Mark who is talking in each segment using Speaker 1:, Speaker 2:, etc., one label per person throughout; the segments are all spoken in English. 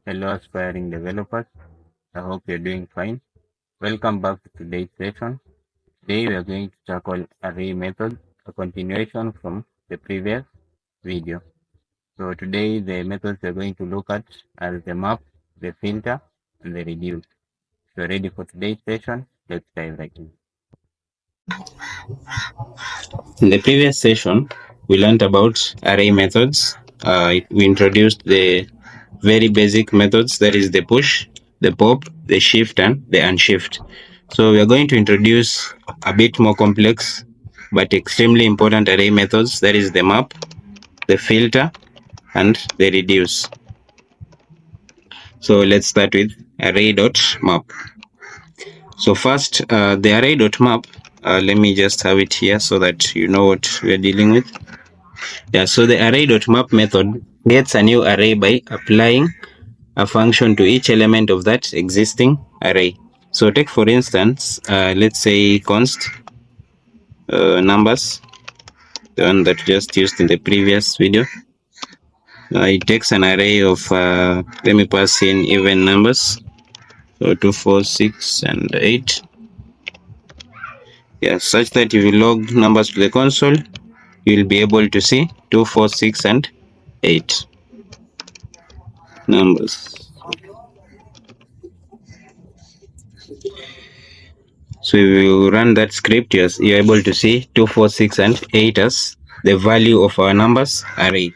Speaker 1: Hello aspiring developers, I hope you're doing fine. Welcome back to today's session. Today we are going to tackle array methods, a continuation from the previous video. So today the methods we're going to look at are the map, the filter, and the reduce. If you're ready for today's session, let's dive right in.
Speaker 2: In the previous session, we learned about array methods. We introduced the very basic methods, that is the push, the pop, the shift, and the unshift. So we are going to introduce a bit more complex but extremely important array methods, that is the map, the filter, and the reduce. So let's start with array.map. So first, the array.map, let me just have it here so that you know what we're dealing with. Yeah, so the array.map method creates a new array by applying a function to each element of that existing array. So take for instance, let's say const numbers, the one that just used in the previous video. It takes an array of, let me pass in even numbers, so 2, 4, 6, and 8. Yeah, such that if you log numbers to the console, you will be able to see 2, 4, 6, and 8 numbers. So if you run that script, you're able to see 2, 4, 6, and 8 as the value of our numbers array.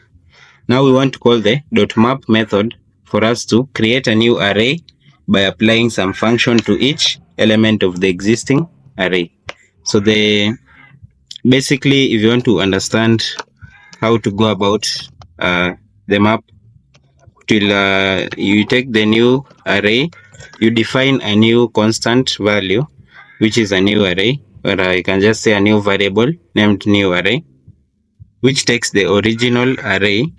Speaker 2: Now we want to call the .map method for us to create a new array by applying some function to each element of the existing array. So basically, if you want to understand how to go about the map, you take the new array, you define a new constant value, which is a new array, or I can just say a new variable named new array, which takes the original array.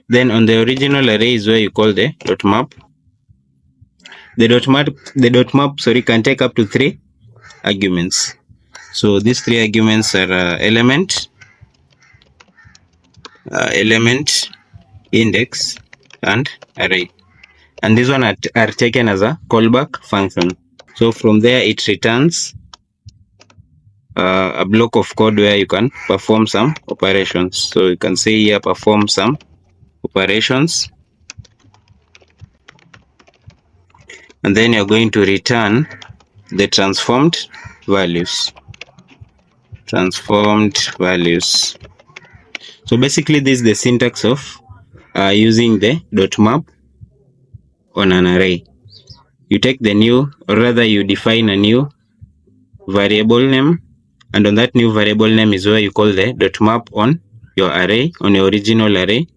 Speaker 2: Then on the original array is where you call the .map. The .map can take up to 3 arguments. So these 3 arguments are element, index, and array. And these one are taken as a callback function. So from there it returns a block of code where you can perform some operations. So you can say here perform some operations, and then you're going to return the transformed values. So basically this is the syntax of using the .map on an array. You take the new, or rather you define a new variable name, and on that new variable name is where you call the .map on your array, on your original array.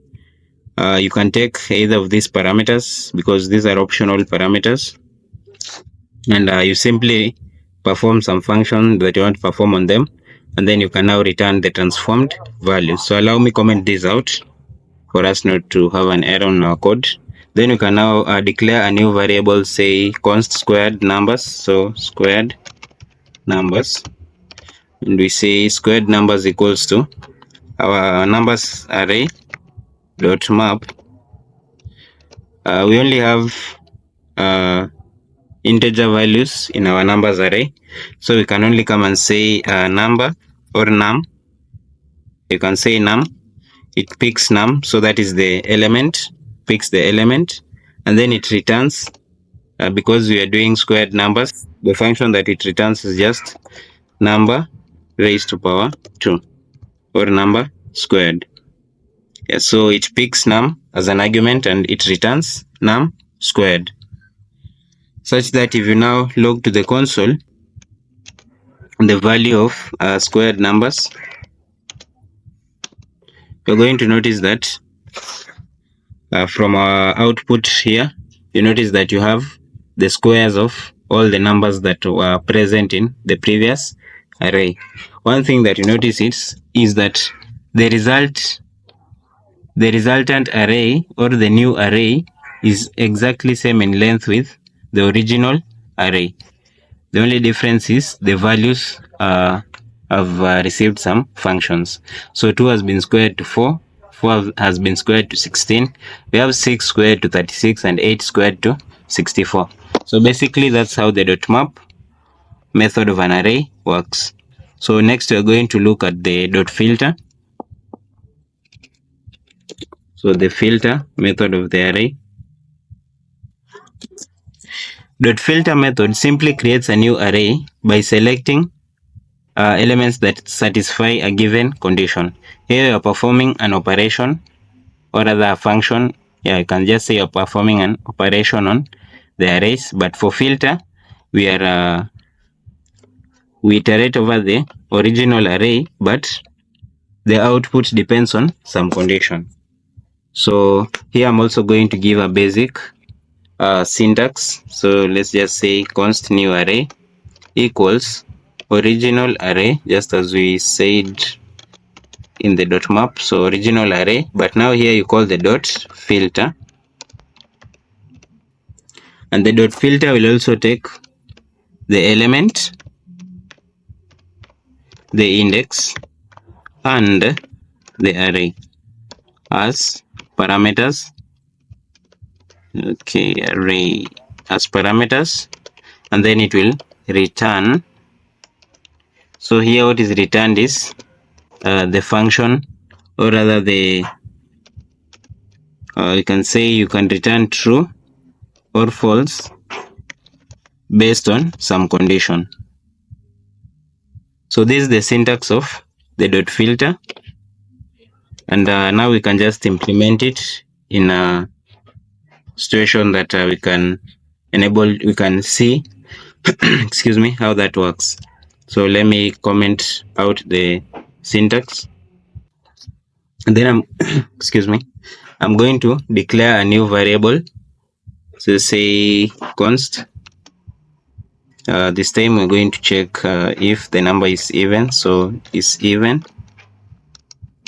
Speaker 2: You can take either of these parameters because these are optional parameters, and you simply perform some function that you want to perform on them, and then you can now return the transformed value. So allow me comment this out for us not to have an error in our code. Then you can now declare a new variable, say const squared numbers. So squared numbers, and we say squared numbers equals to our numbers array dot map. We only have integer values in our numbers array, so we can only come and say number or num. You can say num, it picks num, so that is the element, picks the element, and then it returns, because we are doing squared numbers, the function that it returns is just number raised to power 2, or number squared. Yeah, so it picks num as an argument and it returns num squared, such that if you now log to the console the value of squared numbers, you're going to notice that from our output here, you notice that you have the squares of all the numbers that were present in the previous array. One thing that you notice is that the resultant array, or the new array, is exactly same in length with the original array. The only difference is the values have received some functions. So 2 has been squared to 4, 4 has been squared to 16. We have 6 squared to 36 and 8 squared to 64. So basically that's how the dot map method of an array works. So next we're going to look at the dot filter. So the filter method of the array. Dot filter method simply creates a new array by selecting elements that satisfy a given condition. Here you're performing an operation or rather a function. Yeah, you can just say you're performing an operation on the arrays, but for filter, we iterate over the original array, but the output depends on some condition. So here I'm also going to give a basic syntax. So let's just say const new array equals original array, just as we said in the dot map. So original array, but now here you call the dot filter, and the dot filter will also take the element, the index, and the array as parameters. Okay, array as parameters, and then it will return. So here what is returned is the function, or rather the you can say you can return true or false based on some condition. So this is the syntax of the dot filter, and now we can just implement it in a situation that we can see excuse me, how that works. So let me comment out the syntax, and then I'm excuse me, I'm going to declare a new variable. So say const. This time we're going to check if the number is even. So it's even.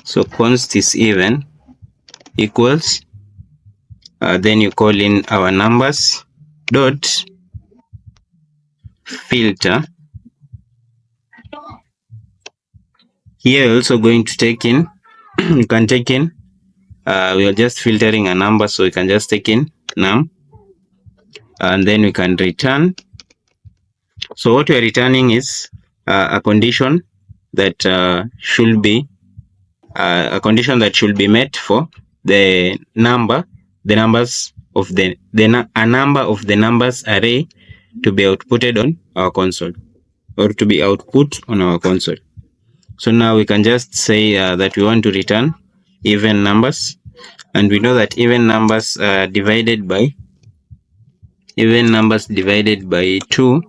Speaker 2: So const is even equals. Then you call in our numbers dot filter. Here you're also going to take in. You can take in. We are just filtering a number, so we can just take in num, and then we can return. So what we are returning is a condition that should be met for the number, a number of the numbers array to be outputted on our console, or to be output on our console. So now we can just say that we want to return even numbers, and we know that even numbers divided by 2.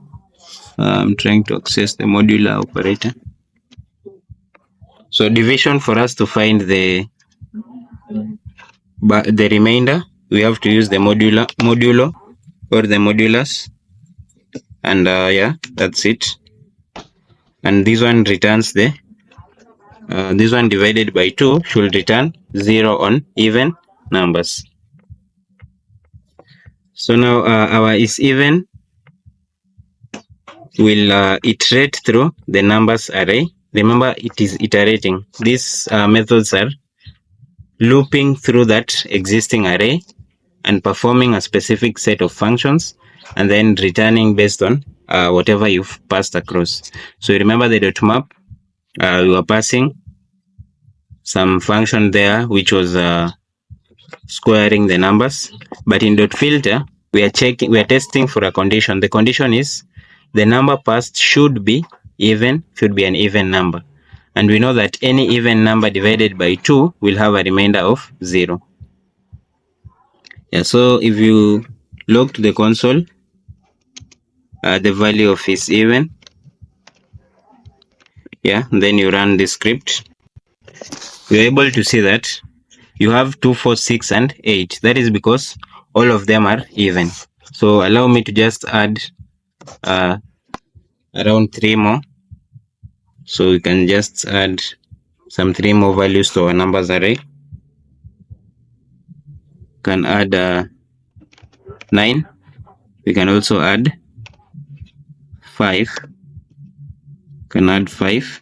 Speaker 2: I'm trying to access the modular operator. So division, for us to find the remainder, we have to use the modulo or the modulus, and yeah, that's it. And this one returns the this one divided by 2 should return 0 on even numbers. So now our is even will iterate through the numbers array. Remember, it is iterating. These methods are looping through that existing array and performing a specific set of functions, and then returning based on whatever you've passed across. So remember the dot map, we were passing some function there which was squaring the numbers, but in dot filter we are testing for a condition. The condition is the number passed should be an even number, and we know that any even number divided by 2 will have a remainder of 0. Yeah, so if you log to the console, the value of is even, yeah, then you run the script, you're able to see that you have 2, 4, 6 and 8. That is because all of them are even. So allow me to just add around 3 more. So we can just add some 3 more values to our numbers array. Can add 9. We can also add 5. Can add 5,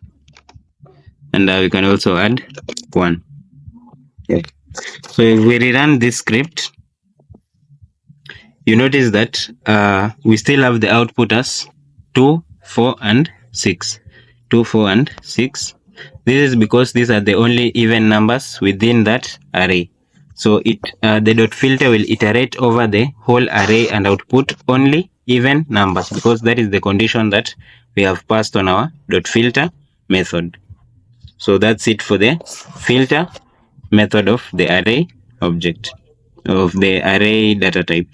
Speaker 2: and we can also add 1. Okay. So if we rerun this script, you notice that we still have the output as 2, 4, and 6. 2, 4, and 6. This is because these are the only even numbers within that array. So the dot filter will iterate over the whole array and output only even numbers, because that is the condition that we have passed on our dot filter method. So that's it for the filter method of the array object, of the array data type.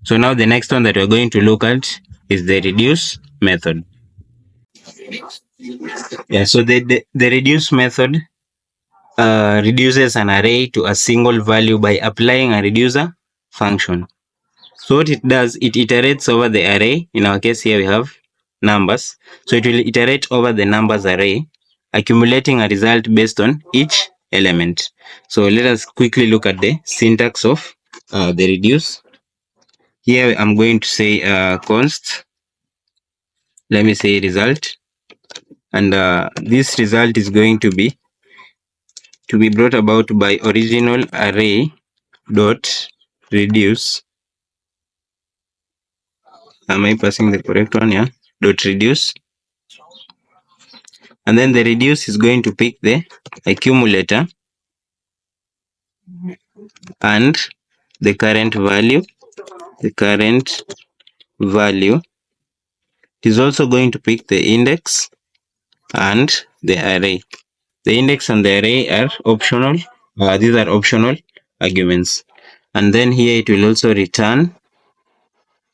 Speaker 2: So now the next one that we're going to look at is the reduce method. Yeah, so the reduce method reduces an array to a single value by applying a reducer function. So what it does, it iterates over the array. In our case here we have numbers. So it will iterate over the numbers array, accumulating a result based on each element. So let us quickly look at the syntax of the reduce. Here I'm going to say const, let me say result, and this result is going to be brought about by original array dot reduce. Am I passing the correct one? Yeah. Dot reduce. And then the reduce is going to pick the accumulator and the current value. The current value is also going to pick the index and the array. The index and the array are optional. These are optional arguments. And then here it will also return,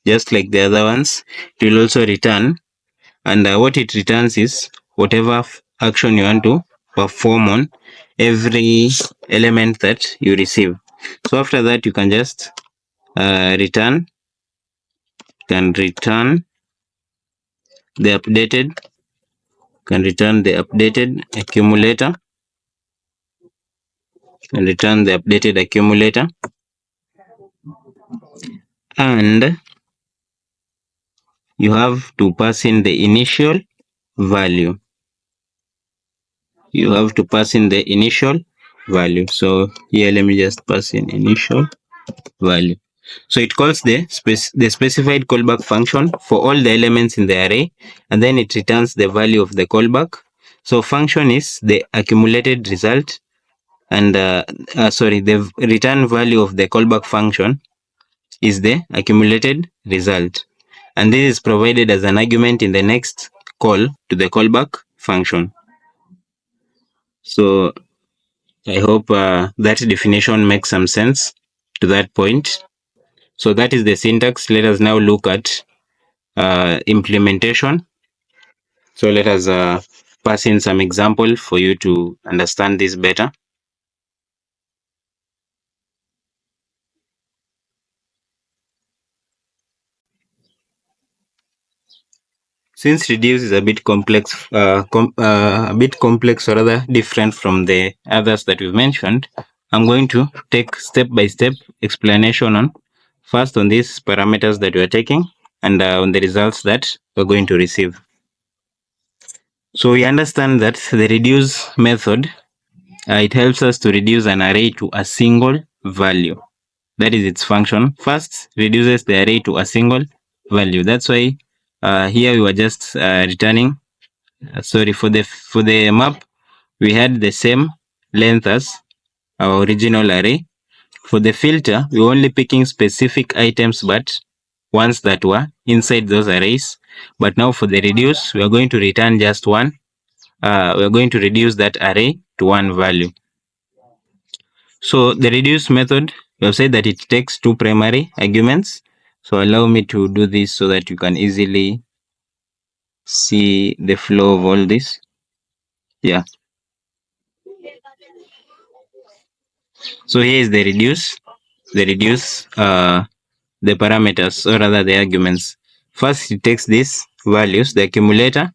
Speaker 2: just like the other ones. It will also return, and what it returns is whatever action you want to perform on every element that you receive. So after that, you can just return the updated, accumulator, and return the updated accumulator, and you have to pass in the initial value. You have to pass in the initial value. So here, let me just pass in initial value. So it calls the specified callback function for all the elements in the array, and then it returns the value of the callback. So function is the accumulated result, and the return value of the callback function is the accumulated result, and this is provided as an argument in the next call to the callback function. So I hope that definition makes some sense to that point. So that is the syntax. Let us now look at implementation. So let us pass in some example for you to understand this better. Since reduce is a bit complex, or rather different from the others that we've mentioned, I'm going to take step-by-step explanation on first on these parameters that we're taking, and on the results that we're going to receive. So we understand that the reduce method, it helps us to reduce an array to a single value. That is its function. First, reduces the array to a single value. That's why here we were just returning. For the map, we had the same length as our original array. For the filter, we were only picking specific items, but ones that were inside those arrays. But now for the reduce, we are going to return just one. We are going to reduce that array to one value. So the reduce method, we have said that it takes two primary arguments. So allow me to do this so that you can easily see the flow of all this. Yeah. So here is the reduce, the parameters, or rather the arguments. First, it takes these values, the accumulator,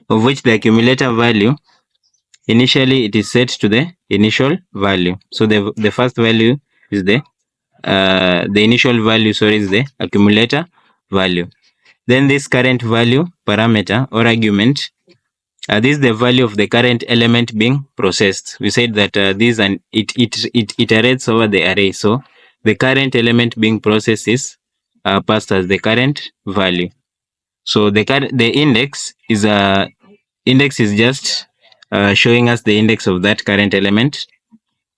Speaker 2: of which the accumulator value, initially it is set to the initial value. So the first value is the initial value, is the accumulator value. Then this current value parameter or argument This is the value of the current element being processed. We said that this and it iterates over the array. So the current element being processed is passed as the current value. So the index is just showing us the index of that current element.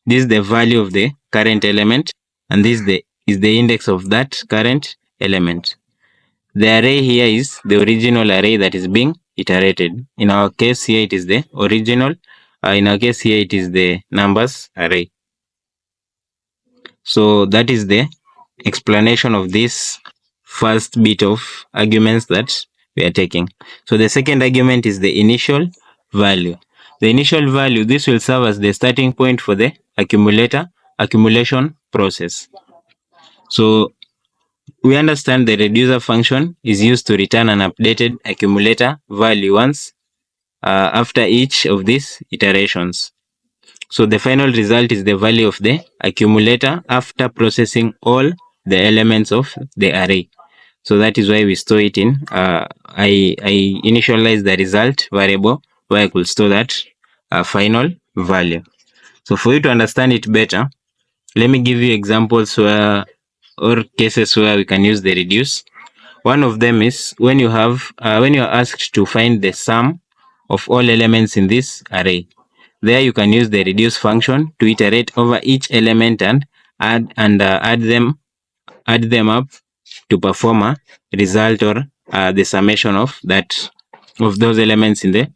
Speaker 2: This is the value of the current element, and this is the index of that current element. The array here is the original array that is being iterated. In our case here, it is the original. In our case here, it is the numbers array. So that is the explanation of this first bit of arguments that we are taking. So the second argument is the initial value. The initial value, this will serve as the starting point for the accumulation process. So we understand the reducer function is used to return an updated accumulator value once after each of these iterations. So the final result is the value of the accumulator after processing all the elements of the array. So that is why we store it in, I initialize the result variable where I could store that final value. So for you to understand it better, let me give you examples where, or cases where we can use the reduce. One of them is when you have when you are asked to find the sum of all elements in this array. There you can use the reduce function to iterate over each element and add them up to perform a result or the summation of those elements in the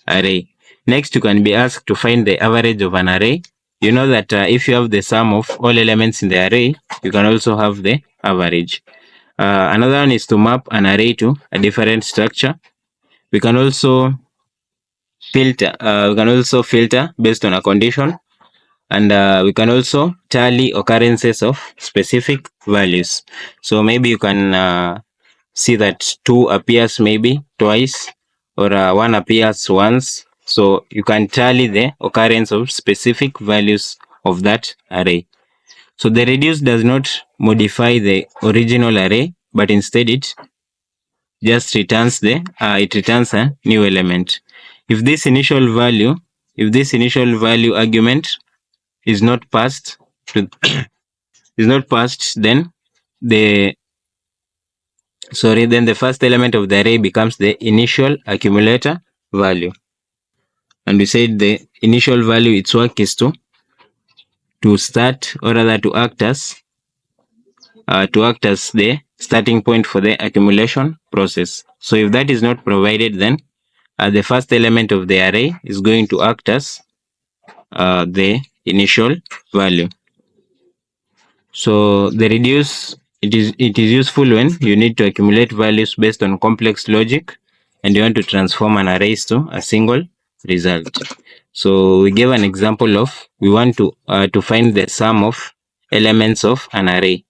Speaker 2: array. Next, you can be asked to find the average of an array. You know that if you have the sum of all elements in the array, you can also have the average. Another one is to map an array to a different structure. We can also filter. Based on a condition, and we can also tally occurrences of specific values. So maybe you can see that 2 appears maybe twice, or 1 appears once. So you can tally the occurrence of specific values of that array. So the reduce does not modify the original array, but instead it just returns a new element. If this initial value argument is not passed, then the first element of the array becomes the initial accumulator value. And we said the initial value, its work is to start, or rather to act as the starting point for the accumulation process. So if that is not provided, then the first element of the array is going to act as the initial value. So the reduce, it is useful when you need to accumulate values based on complex logic and you want to transform an array to a single result. So we gave an example of, we want to find the sum of elements of an array.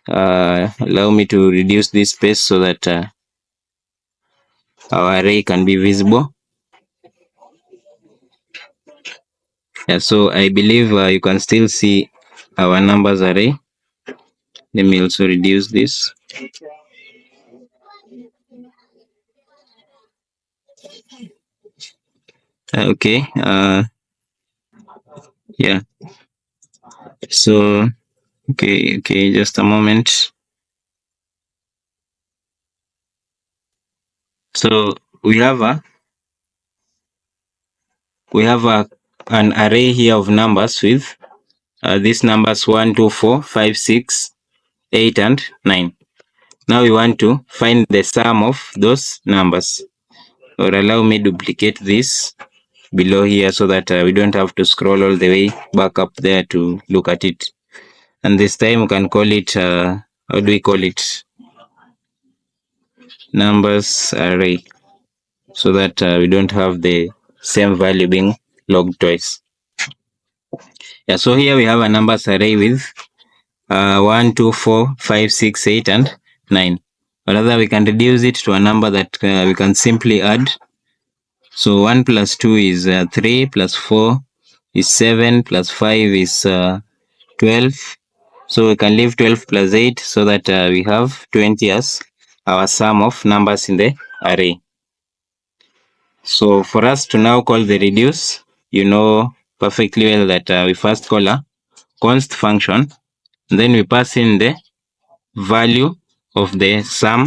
Speaker 2: Allow me to reduce this space so that our array can be visible. Yeah, so I believe you can still see our numbers array. Let me also reduce this. Okay. Yeah. So okay, just a moment. So we have an array here of numbers with these numbers 1, 2, 4, 5, 6, 8, and 9. Now we want to find the sum of those numbers. Or allow me to duplicate this below here so that we don't have to scroll all the way back up there to look at it. And this time we can call it, how do we call it? Numbers array, so that we don't have the same value being logged twice. Yeah, so here we have a numbers array with 1, 2, 4, 5, 6, 8, and 9. Or rather, we can reduce it to a number that we can simply add. So 1 plus 2 is 3, plus 4 is 7, plus 5 is 12. So we can leave 12 plus 8 so that we have 20 as our sum of numbers in the array. So for us to now call the reduce, you know perfectly well that we first call a const function, then we pass in the value of the sum,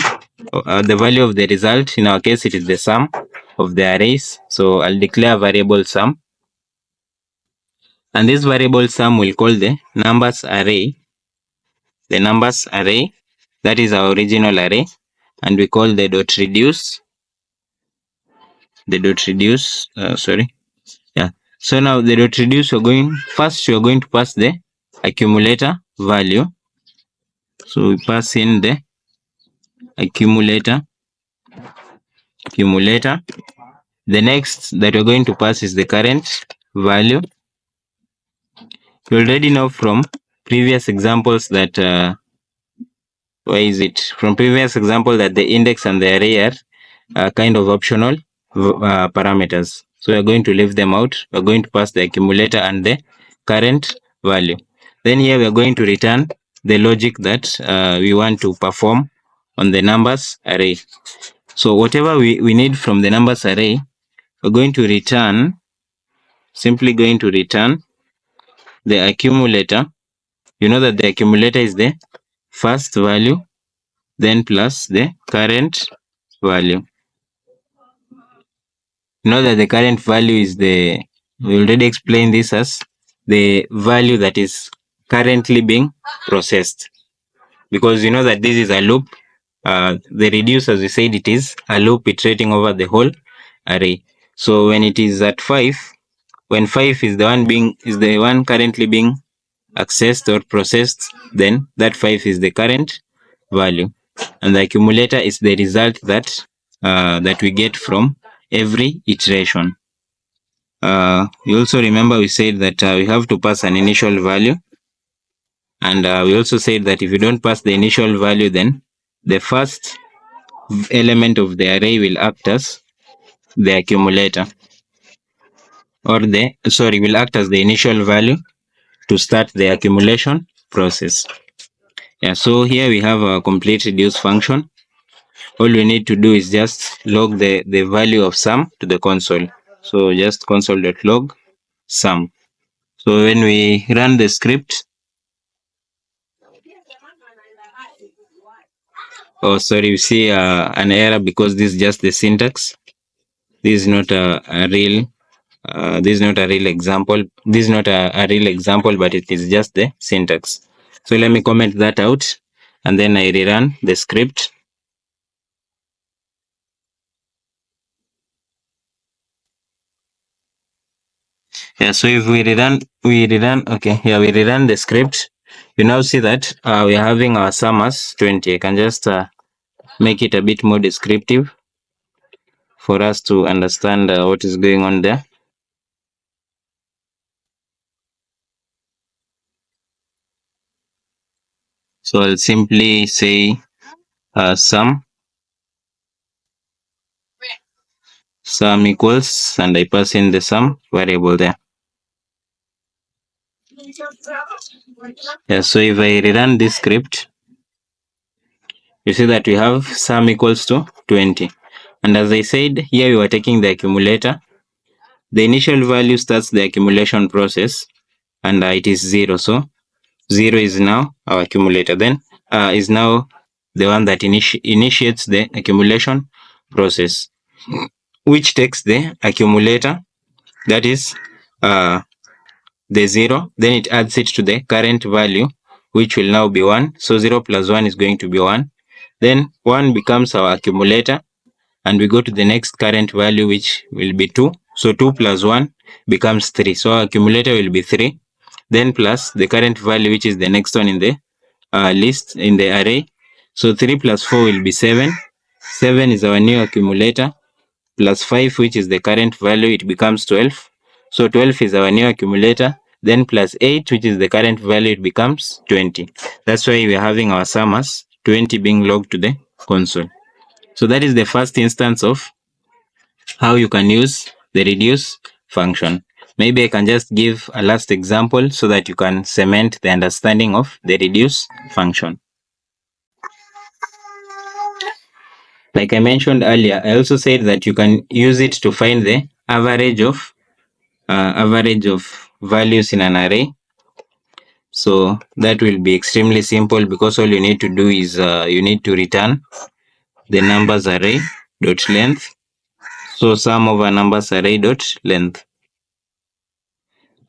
Speaker 2: the value of the result. In our case, it is the sum of the arrays. So I'll declare variable sum, and this variable sum will call the numbers array. The numbers array, that is our original array, and we call the dot reduce. The dot reduce. Sorry. Yeah. So now the dot reduce, you're going to pass the accumulator value. So we pass in the accumulator. The next that we're going to pass is the current value. You already know from previous examples that the index and the array are kind of optional parameters. So we're going to leave them out. We're going to pass the accumulator and the current value. Then here we're going to return the logic that we want to perform on the numbers array. So whatever we need from the numbers array, we're going to return, simply going to return the accumulator. You know that the accumulator is the first value, then plus the current value. You know that the current value is we already explained this as the value that is currently being processed. Because you know that this is a loop. The reduce, as we said, it is a loop iterating over the whole array. So when it is at 5, when 5 is the one currently being accessed or processed, then that 5 is the current value, and the accumulator is the result that we get from every iteration. You also remember we said that we have to pass an initial value, and we also said that if you don't pass the initial value, then the first element of the array will act as the accumulator, or will act as the initial value to start the accumulation process. Yeah, so here we have a complete reduce function. All we need to do is just log the value of sum to the console. So just console.log sum. So when we run the script, we see an error because this is just the syntax. This is not a real example. This is not a real example, but it is just the syntax. So let me comment that out, and then I rerun the script. Yeah, so if we rerun the script, you now see that we are having our sum as 20. I can just make it a bit more descriptive for us to understand what is going on there. So I'll simply say sum equals, and I pass in the sum variable there. Yeah, so if I rerun this script, you see that we have sum equals to 20. And as I said, here we were taking the accumulator. The initial value starts the accumulation process, and it is 0. So 0 is now our accumulator. Then is now the one that initiates the accumulation process, which takes the accumulator, that is the 0, then it adds it to the current value, which will now be 1. So 0 plus 1 is going to be 1. Then 1 becomes our accumulator, and we go to the next current value, which will be 2. So 2 plus 1 becomes 3. So our accumulator will be 3. Then plus the current value, which is the next one in the list, in the array. So 3 plus 4 will be 7. 7 is our new accumulator, plus 5, which is the current value, it becomes 12. So 12 is our new accumulator. Then plus 8, which is the current value, it becomes 20. That's why we are having our sum as 20 being logged to the console. So that is the first instance of how you can use the reduce function. Maybe I can just give a last example so that you can cement the understanding of the reduce function. Like I mentioned earlier, I also said that you can use it to find the average of values in an array. So that will be extremely simple, because all you need to do is you need to return the numbers array dot length. So sum over numbers array dot length,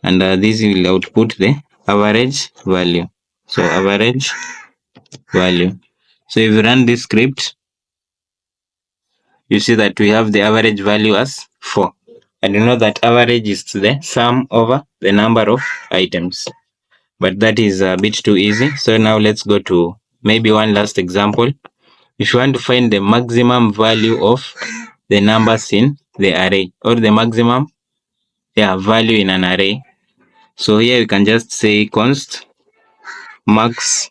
Speaker 2: and this will output the average value. So average value. So if you run this script, you see that we have the average value as 4. And you know that average is the sum over the number of items. But that is a bit too easy. So now let's go to maybe one last example. If you want to find the maximum value of the numbers in the array, or the maximum value in an array. So here you can just say const max.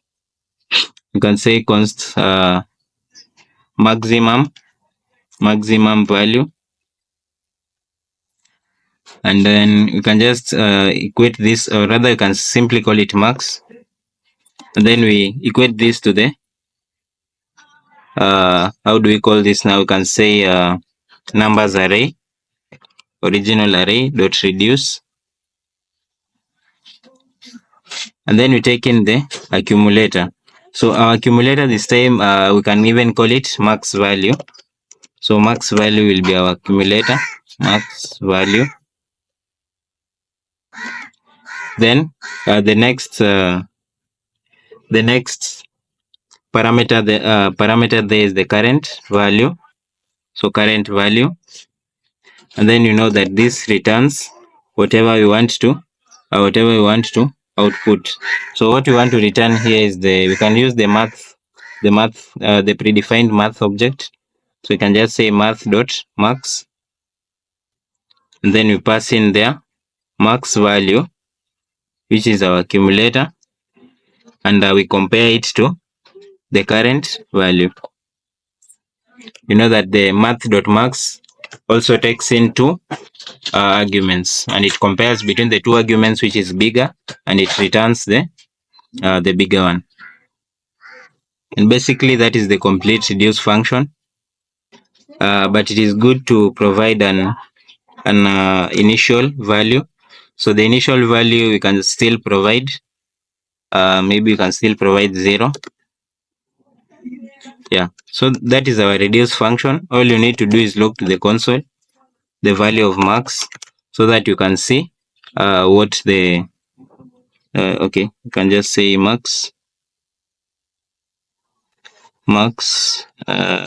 Speaker 2: You can say const maximum value, and then you can just equate this, or rather you can simply call it max, and then we equate this to the how do we call this now? We can say numbers array, original array dot reduce, and then we take in the accumulator. So our accumulator this time, we can even call it max value. So max value will be our accumulator, max value. Then the next parameter there is the current value. So current value, and then you know that this returns whatever we want to output. So what we want to return here is we can use the predefined math object. So we can just say math dot max, and then we pass in there max value, which is our accumulator, and we compare it to the current value. You know that the math.max also takes in two arguments, and it compares between the two arguments which is bigger, and it returns the bigger one. And basically that is the complete reduce function. But it is good to provide an initial value. So the initial value we can still provide, maybe we can still provide 0. Yeah, so that is our reduce function. All you need to do is log to the console the value of max, so that you can see what the okay, you can just say max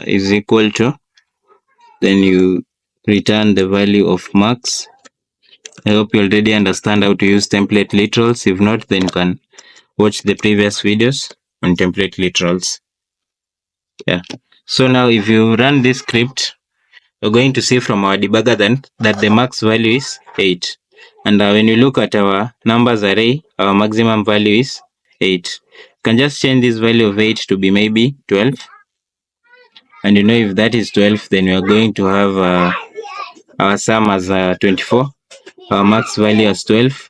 Speaker 2: is equal to, then you return the value of max. I hope you already understand how to use template literals. If not, then you can watch the previous videos on template literals. Yeah, so now if you run this script, you're going to see from our debugger then that the max value is 8. And when you look at our numbers array, our maximum value is 8. You can just change this value of 8 to be maybe 12. And you know, if that is 12, then we are going to have our sum as 24, our max value as 12,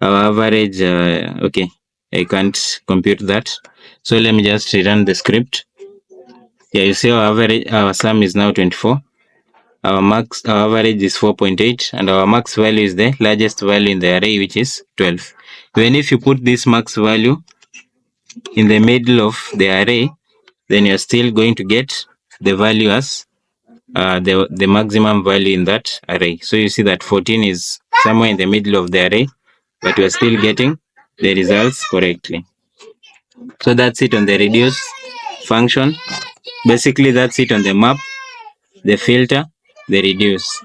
Speaker 2: our average, okay, I can't compute that. So let me just rerun the script. Yeah, you see our sum is now 24. Our average is 4.8, and our max value is the largest value in the array, which is 12. Even if you put this max value in the middle of the array, then you're still going to get the value as the maximum value in that array. So you see that 14 is somewhere in the middle of the array, but we're still getting the results correctly. So that's it on the reduce function. Basically, that's it on the map, the filter, the reduce.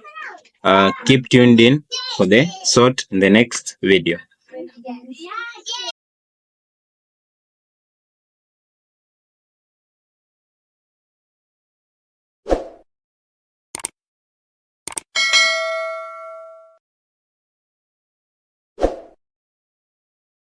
Speaker 2: Keep tuned in for the sort in the next video.